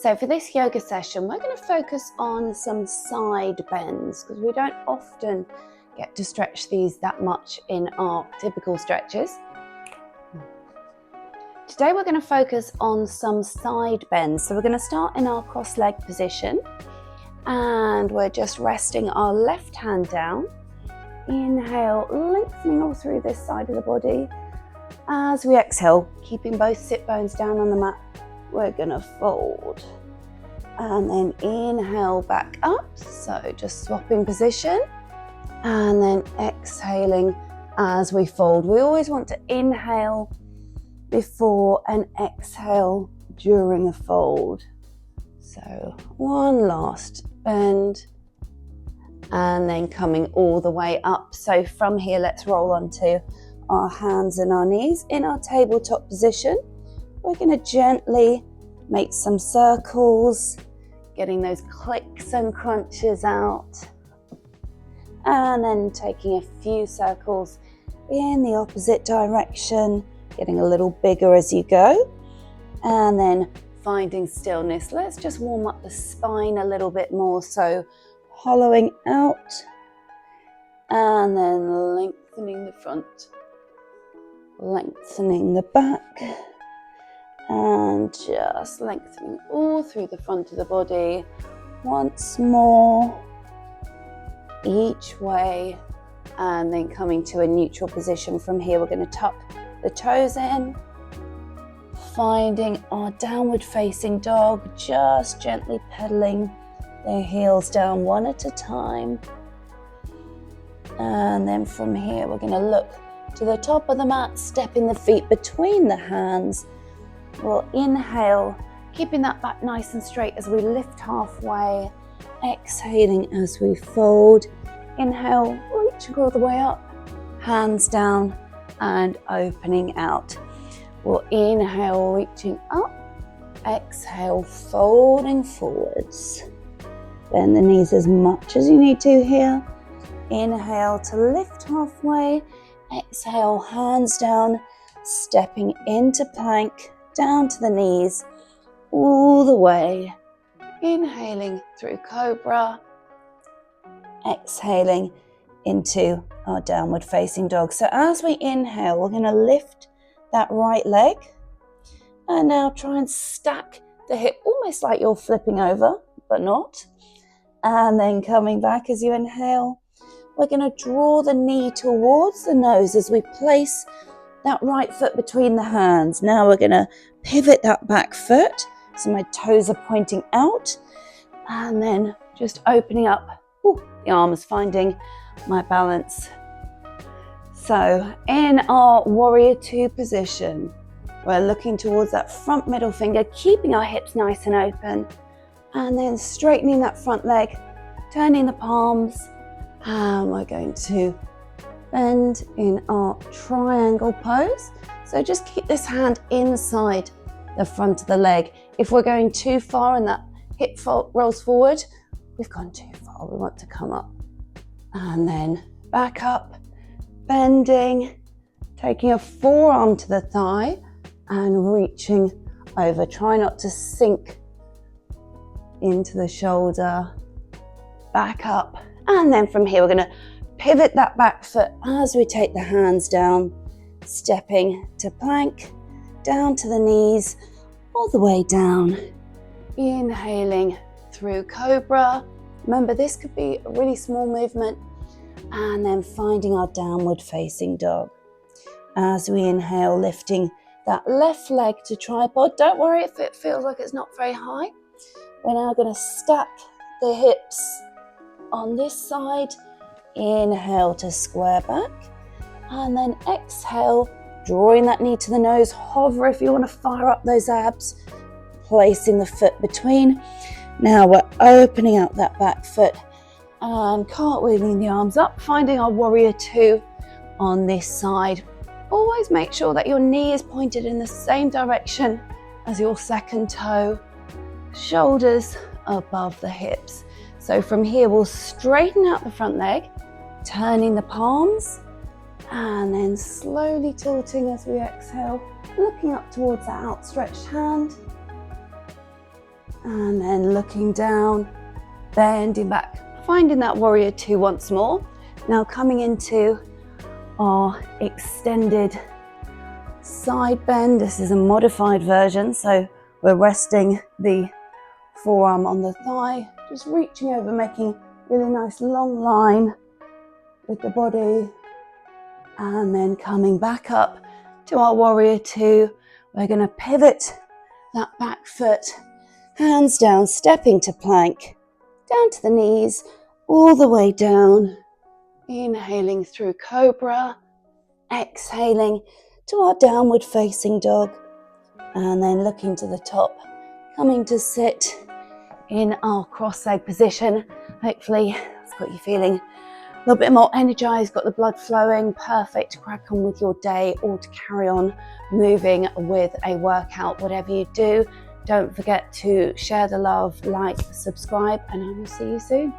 So for this yoga session, we're going to focus on some side bends because we don't often get to stretch these that much in our typical stretches. Today we're going to focus on some side bends. So we're going to start in our cross-leg position and we're just resting our left hand down. Inhale, lengthening all through this side of the body. As we exhale, keeping both sit bones down on the mat, we're going to fold. And then inhale back up, so just swapping position. And then exhaling as we fold. We always want to inhale before and exhale during a fold. So one last bend and then coming all the way up. So from here, let's roll onto our hands and our knees in our tabletop position. We're going to gently make some circles, getting those clicks and crunches out, and then taking a few circles in the opposite direction, getting a little bigger as you go, and then finding stillness. Let's just warm up the spine a little bit more, so hollowing out and then lengthening the front, lengthening the back, and just lengthening all through the front of the body. Once more, each way, and then coming to a neutral position. From here, we're going to tuck the toes in, finding our downward facing dog, just gently pedaling the heels down one at a time. And then from here, we're going to look to the top of the mat, stepping the feet between the hands. We'll inhale, keeping that back nice and straight as we lift halfway, exhaling as we fold. Inhale, reaching all the way up, hands down and opening out. We'll inhale, reaching up, exhale, folding forwards. Bend the knees as much as you need to here. Inhale to lift halfway, exhale, hands down, stepping into plank, down to the knees, all the way. Inhaling through cobra, exhaling into our downward facing dog. So as we inhale, we're going to lift that right leg and now try and stack the hip almost like you're flipping over, but not. And then coming back as you inhale, we're going to draw the knee towards the nose as we place that right foot between the hands. Now we're going to pivot that back foot so my toes are pointing out, and then just opening up the arms, finding my balance. So in our warrior two position, we're looking towards that front middle finger, keeping our hips nice and open, and then straightening that front leg, turning the palms, and we're going to bend in our triangle pose. So just keep this hand inside the front of the leg. If we're going too far and that hip rolls forward, we've gone too far. We want to come up and then back up, bending, taking a forearm to the thigh and reaching over. Try not to sink into the shoulder, back up. And then from here, we're going to pivot that back foot as we take the hands down, stepping to plank, down to the knees, all the way down. Inhaling through cobra. Remember, this could be a really small movement. And then finding our downward facing dog. As we inhale, lifting that left leg to tripod. Don't worry if it feels like it's not very high. We're now going to stack the hips on this side. Inhale to square back. And then exhale, drawing that knee to the nose. Hover if you want to fire up those abs. Placing the foot between. Now we're opening out that back foot and cartwheeling the arms up, finding our warrior two on this side. Always make sure that your knee is pointed in the same direction as your second toe, shoulders above the hips. So from here, we'll straighten out the front leg, turning the palms, and then slowly tilting as we exhale, looking up towards that outstretched hand. And then looking down, bending back, finding that warrior two once more. Now coming into our extended side bend. This is a modified version, so we're resting the forearm on the thigh, just reaching over, making a really nice long line with the body, and then coming back up to our warrior two. We're going to pivot that back foot, hands down, stepping to plank, down to the knees, all the way down, inhaling through cobra, exhaling to our downward facing dog, and then looking to the top, coming to sit in our cross leg position. Hopefully it's got you feeling a little bit more energized, got the blood flowing, perfect to crack on with your day or to carry on moving with a workout. Whatever you do, don't forget to share the love, like, subscribe, and I will see you soon.